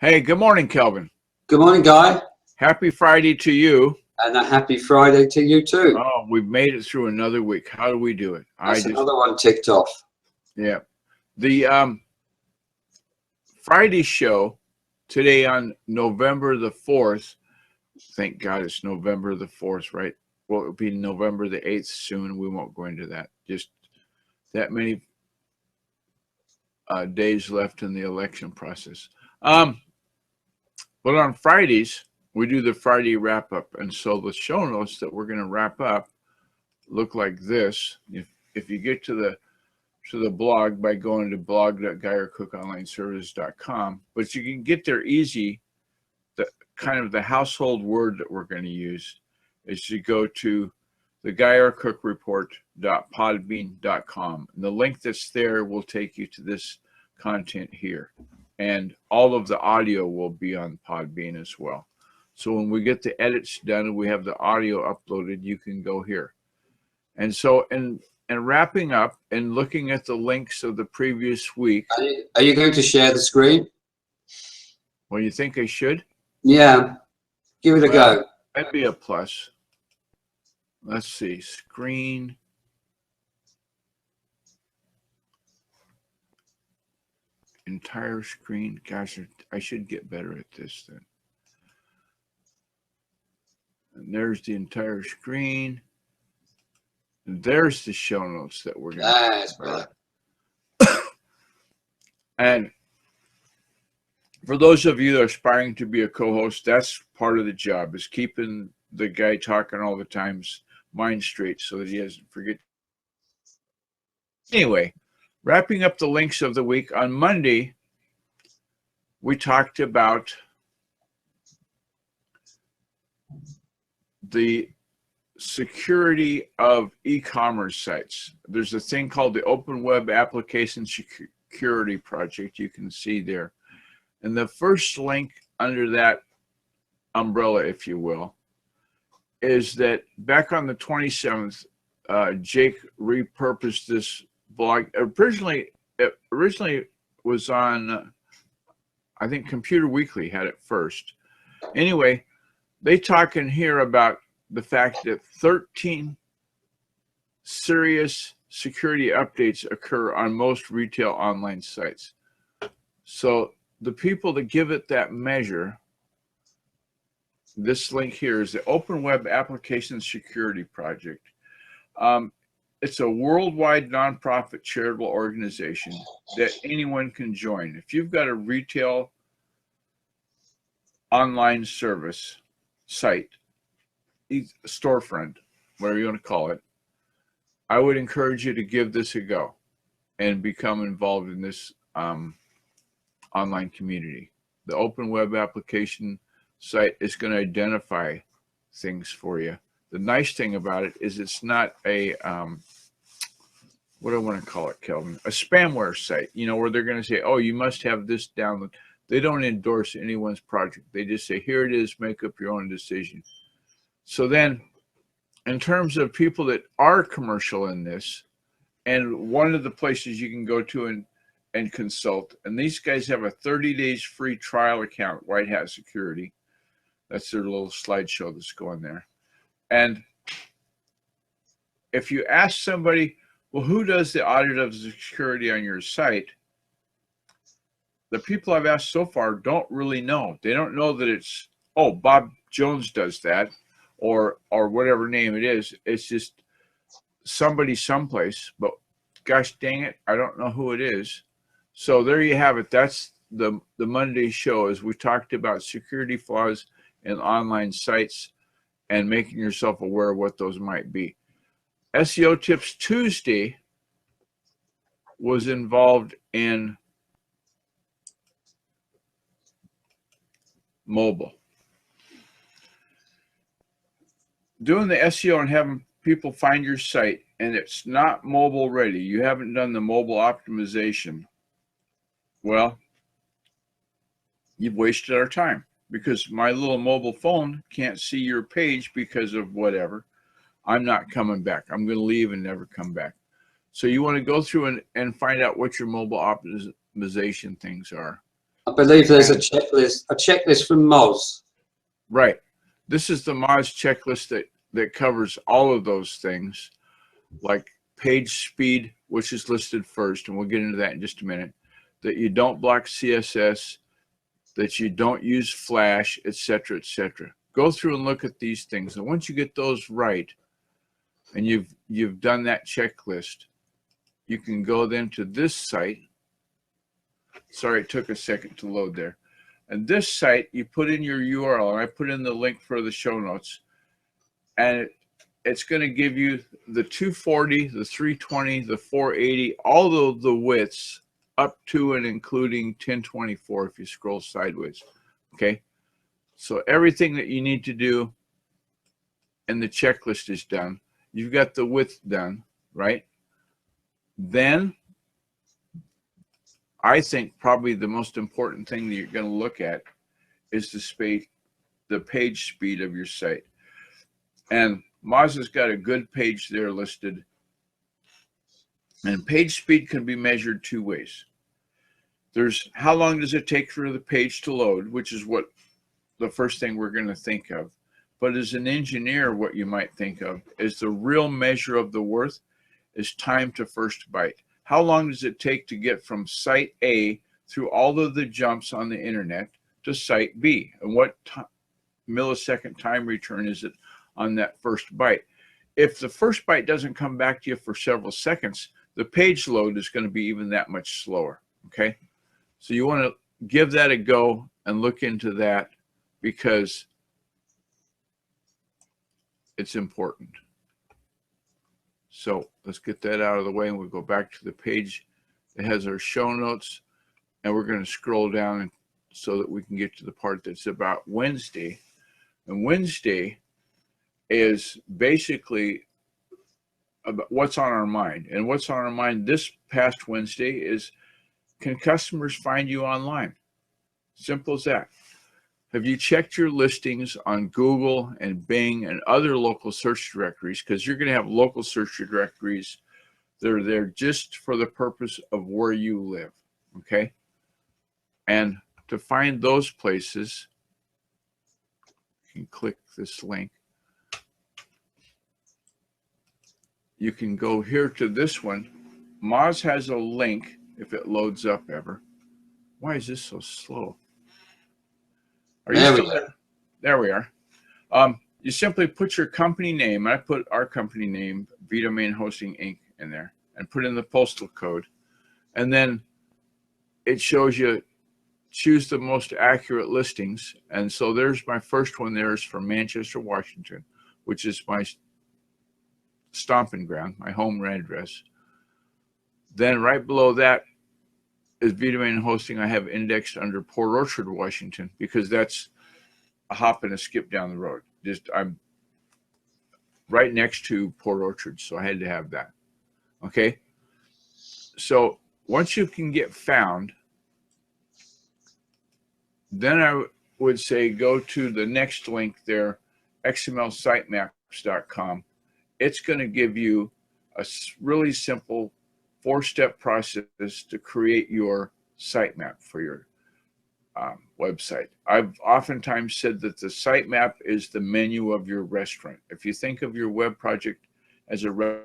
Hey, good morning, Kelvin. Good morning, Guy, Happy Friday to you. and a happy Friday to you too. Oh, we've made it through another week. How do we do it? That's another one ticked off. Yeah. The Friday show today on November the 4th. Thank God it's November the 4th, right? Well, it'll be November the 8th soon. We won't go into that. Just that many days left in the election process. But on Fridays, we do the Friday wrap up. And so the show notes that we're going to wrap up look like this. If you get to the blog by going to blog.guyercookonlineservice.com, but you can get there easy. The kind of the household word that we're going to use is to go to the guyercookreport.podbean.com. And the link that's there will take you to this content here. And all of the audio will be on Podbean as well. So when we get the edits done and we have the audio uploaded, you can go here. And so, and wrapping up and looking at the links of the previous week. Are you going to share the screen? Well, you think I should? Yeah, give it a go. That'd be a plus. Let's see, screen. Entire screen. Gosh, I should get better at this then. And there's the entire screen. And there's the show notes that we're going to. That's better. And for those of you that are aspiring to be a co-host, that's part of the job, is keeping the guy talking all the time's mind straight so that he doesn't forget. Anyway, wrapping up the links of the week, on Monday, we talked about the security of e-commerce sites. There's a thing called the Open Web Application Security Project. You can see there. And the first link under that umbrella, if you will, is that back on the 27th, Jake repurposed this blog. It originally was on, I think Computer Weekly had it first. Anyway, they talk in here about the fact that 13 serious security updates occur on most retail online sites. So the people that give it that measure, this link here is the Open Web Application Security Project. It's a worldwide nonprofit charitable organization that anyone can join. If you've got a retail online service site, storefront, whatever you want to call it, I would encourage you to give this a go and become involved in this online community. The Open Web Application site is going to identify things for you. The nice thing about it is it's not a, what do I want to call it, Kelvin? A spamware site, you know, where they're going to say, oh, you must have this download. They don't endorse anyone's project. They just say, here it is, make up your own decision. So then, in terms of people that are commercial in this, and one of the places you can go to and consult, and these guys have a 30 days free trial account, White Hat Security. That's their little slideshow that's going there. And if you ask somebody, well, who does the audit of security on your site? The people I've asked so far don't really know. They don't know that it's, oh, Bob Jones does that, or whatever name it is. It's just somebody someplace, but gosh dang it, I don't know who it is. So there you have it. That's the Monday show, as we talked about security flaws in online sites and making yourself aware of what those might be. SEO Tips Tuesday was involved in mobile. Doing the SEO and having people find your site and it's not mobile ready, you haven't done the mobile optimization, well, you've wasted our time, because my little mobile phone can't see your page because of whatever. I'm not coming back. I'm going to leave and never come back. So you want to go through and find out what your mobile optimization things are. I believe there's a checklist from Moz. Right. This is the Moz checklist that covers all of those things, like page speed, which is listed first, and we'll get into that in just a minute, that you don't block CSS, that you don't use Flash, etc., etc. Go through and look at these things, and once you get those right, and you've done that checklist, you can go then to this site. Sorry, it took a second to load there. And this site, you put in your URL, and I put in the link for the show notes, and it's going to give you the 240, the 320, the 480, all of the widths up to and including 1024 if you scroll sideways. Okay, so everything that you need to do and the checklist is done. You've got the width done, right? Then I think probably the most important thing that you're going to look at is the page speed of your site. And Moz has got a good page there listed. And page speed can be measured two ways. There's how long does it take for the page to load, which is what the first thing we're going to think of. But as an engineer, what you might think of is the real measure of the worth is time to first byte. How long does it take to get from site A through all of the jumps on the internet to site B? And what millisecond time return is it on that first byte? If the first byte doesn't come back to you for several seconds, the page load is going to be even that much slower, okay? So you want to give that a go and look into that because it's important. So let's get that out of the way and we'll go back to the page that has our show notes, and we're going to scroll down so that we can get to the part that's about Wednesday. And Wednesday is basically about what's on our mind. And what's on our mind this past Wednesday is, can customers find you online? Simple as that. Have you checked your listings on Google and Bing and other local search directories? Because you're going to have local search directories that are there just for the purpose of where you live, okay? And to find those places, you can click this link. You can go here to this one. Moz has a link if it loads up ever. Why is this so slow? Are you still there? There we are. You simply put your company name. I put our company name, Vdomain Hosting Inc. in there, and put in the postal code. And then it shows you choose the most accurate listings. And so there's my first one there is from Manchester, Washington, which is my stomping ground, my home address. Then right below that is Vdomain Hosting. I have indexed under Port Orchard, Washington, because that's a hop and a skip down the road. I'm right next to Port Orchard, so I had to have that. Okay. So once you can get found, then I would say go to the next link there, xmlsitemaps.com. It's going to give you a really simple 4-step process to create your sitemap for your website. I've oftentimes said that the sitemap is the menu of your restaurant. If you think of your web project as a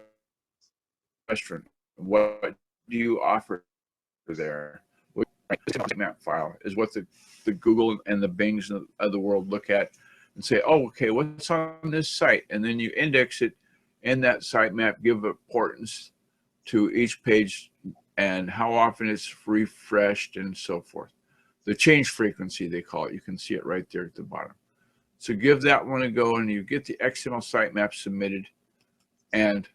restaurant, what do you offer there? The sitemap file is what the Google and the Bings of the world look at and say, oh, okay, what's on this site? And then you index it in that sitemap, give importance to each page and how often it's refreshed and so forth. The change frequency, they call it. You can see it right there at the bottom. So give that one a go and you get the XML sitemap submitted, and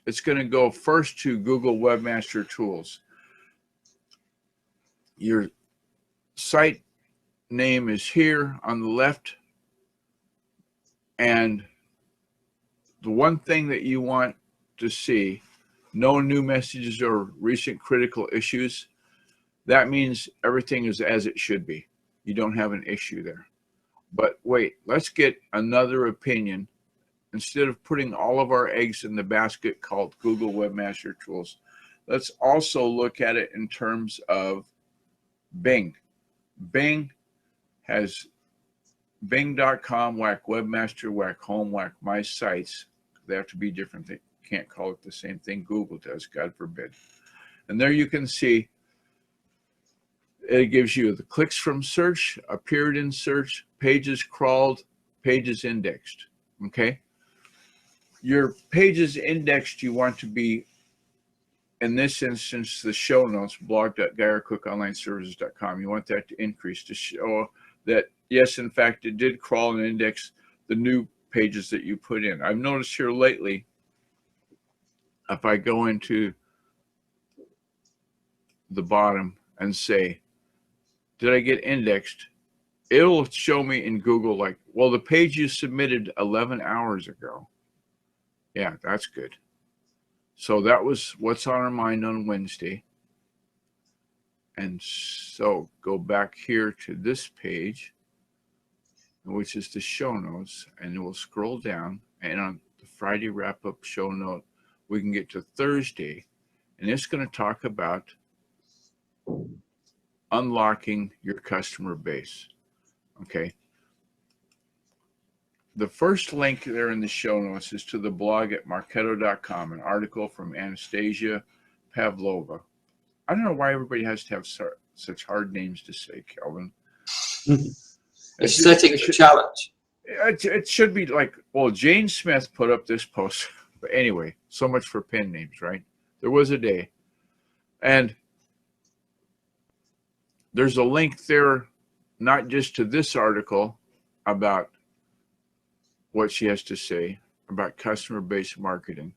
it's going to go first to Google Webmaster Tools. Your site name is here on the left, and the one thing that you want to see, no new messages or recent critical issues. That means everything is as it should be. You don't have an issue there. But wait, let's get another opinion. Instead of putting all of our eggs in the basket called Google Webmaster Tools, let's also look at it in terms of Bing. Bing has Bing.com, whack webmaster, whack home, whack my sites. They have to be different. They can't call it the same thing Google does, God forbid. And there you can see it gives you the clicks from search, appeared in search, pages crawled, pages indexed. Okay. Your pages indexed, you want to be, in this instance, the show notes, blog.guyercookonlineservices.com. You want that to increase to show that, yes, in fact, it did crawl and index the new pages that you put in. I've noticed here lately, if I go into the bottom and say, did I get indexed? It'll show me in Google like, well, the page you submitted 11 hours ago. Yeah, that's good. So that was what's on our mind on Wednesday. And so go back here to this page, which is the show notes, and we'll scroll down. And on the Friday wrap-up show note, we can get to Thursday, and it's going to talk about unlocking your customer base. Okay. The first link there in the show notes is to the blog at marketo.com, an article from Anastasia Pavlova. I don't know why everybody has to have such hard names to say, Kelvin. Aesthetic challenge. It should be like, well, Jane Smith put up this post. But anyway, so much for pen names, right? There was a day. And there's a link there, not just to this article about what she has to say about customer-based marketing,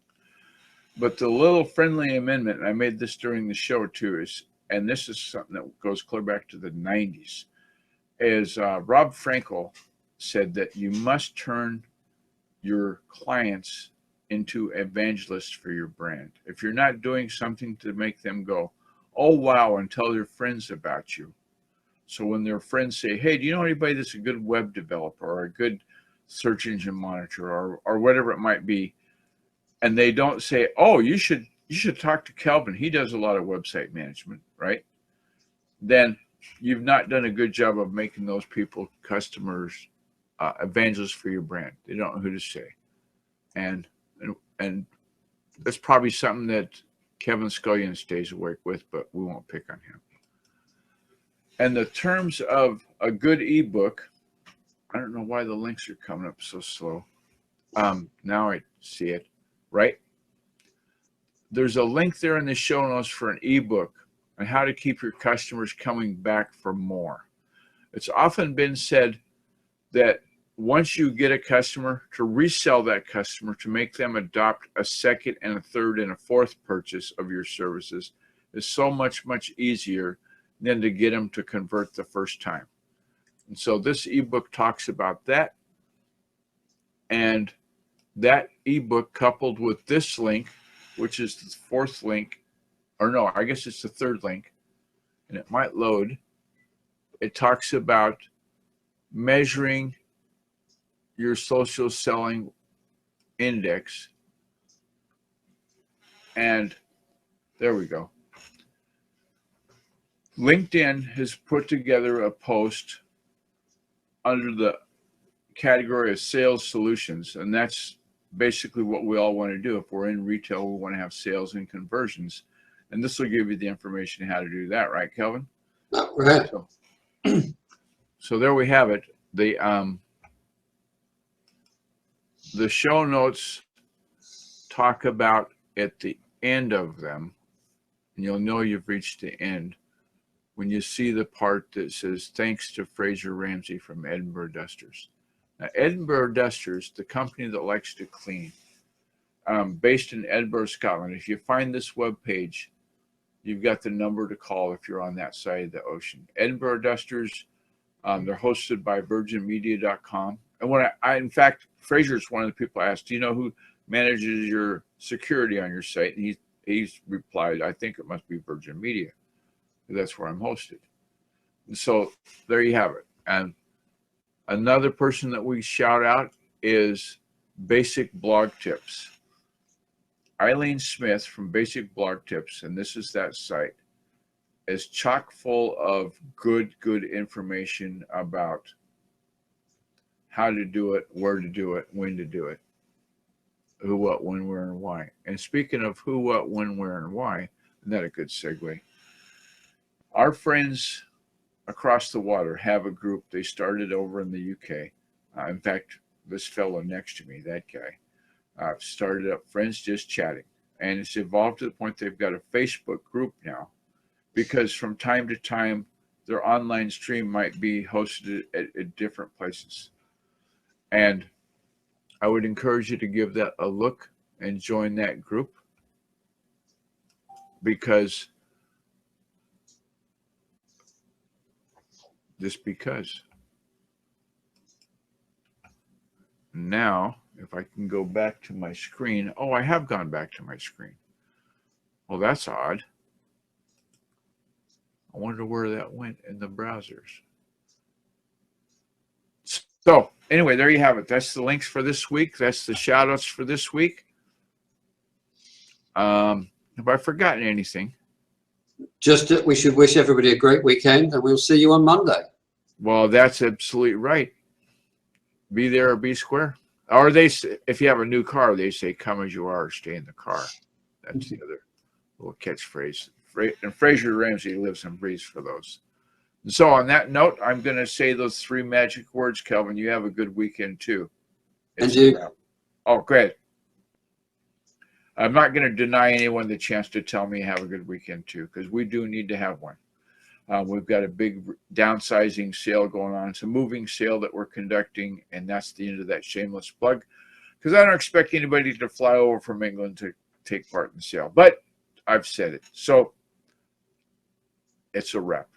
but the little friendly amendment, and I made this during the show too, is, and this is something that goes clear back to the 90s, is Rob Frankel said that you must turn your clients into evangelists for your brand. If you're not doing something to make them go, oh, wow, and tell their friends about you. So when their friends say, hey, do you know anybody that's a good web developer or a good search engine monitor or whatever it might be, and they don't say, oh, you should talk to Kelvin, he does a lot of website management, right? Then you've not done a good job of making those people customers, evangelists for your brand. They don't know who to say. And that's probably something that Kevin Scullion stays awake with, but we won't pick on him. And the terms of a good ebook, I don't know why the links are coming up so slow. Now I see it, right? There's a link there in the show notes for an ebook on how to keep your customers coming back for more. It's often been said that once you get a customer, to resell that customer, to make them adopt a second and a third and a fourth purchase of your services is so much easier than to get them to convert the first time. And so this ebook talks about that. And that ebook coupled with this link, which is the fourth link, or no, I guess it's the third link, and it might load. It talks about measuring your social selling index. And there we go. LinkedIn has put together a post under the category of sales solutions, and that's basically what we all want to do. If we're in retail, we want to have sales and conversions, and this will give you the information how to do that, right, Kelvin? Right. So there we have it. The show notes talk about at the end of them, and you'll know you've reached the end when you see the part that says, thanks to Fraser Ramsey from Edinburgh Dusters. Now, Edinburgh Dusters, the company that likes to clean, based in Edinburgh, Scotland. If you find this web page, you've got the number to call if you're on that side of the ocean. Edinburgh Dusters, they're hosted by virginmedia.com. And when I in fact, Fraser's one of the people I asked, do you know who manages your security on your site? And he's replied, I think it must be Virgin Media. That's where I'm hosted. And so there you have it. And another person that we shout out is Basic Blog Tips. Eileen Smith from Basic Blog Tips, and this is that site. is chock full of good information about how to do it, where to do it, when to do it, who, what, when, where, and why. And speaking of who, what, when, where, and why, isn't that a good segue? Our friends across the water have a group they started over in the UK. In fact, this fellow next to me, that guy, started up Friends Just Chatting. And it's evolved to the point they've got a Facebook group now, because from time to time, their online stream might be hosted at different places. And I would encourage you to give that a look and join that group, because now, if I can go back to my screen. Oh, I have gone back to my screen. Well, that's odd. I wonder where that went in the browsers. So anyway, there you have it. That's the links for this week. That's the shout outs for this week. Have I forgotten anything? Just that we should wish everybody a great weekend, and we'll see you on Monday. Well, that's absolutely right. Be there or be square. Or they, if you have a new car, they say, "Come as you are, stay in the car." That's the other little catchphrase. And Fraser Ramsey lives and breathes for those. And so on that note, I'm going to say those 3 magic words, Kelvin. You have a good weekend too. And you. Oh, great. I'm not going to deny anyone the chance to tell me have a good weekend too, because we do need to have one. We've got a big downsizing sale going on. It's a moving sale that we're conducting, and that's the end of that shameless plug, because I don't expect anybody to fly over from England to take part in the sale. But I've said it. So it's a wrap.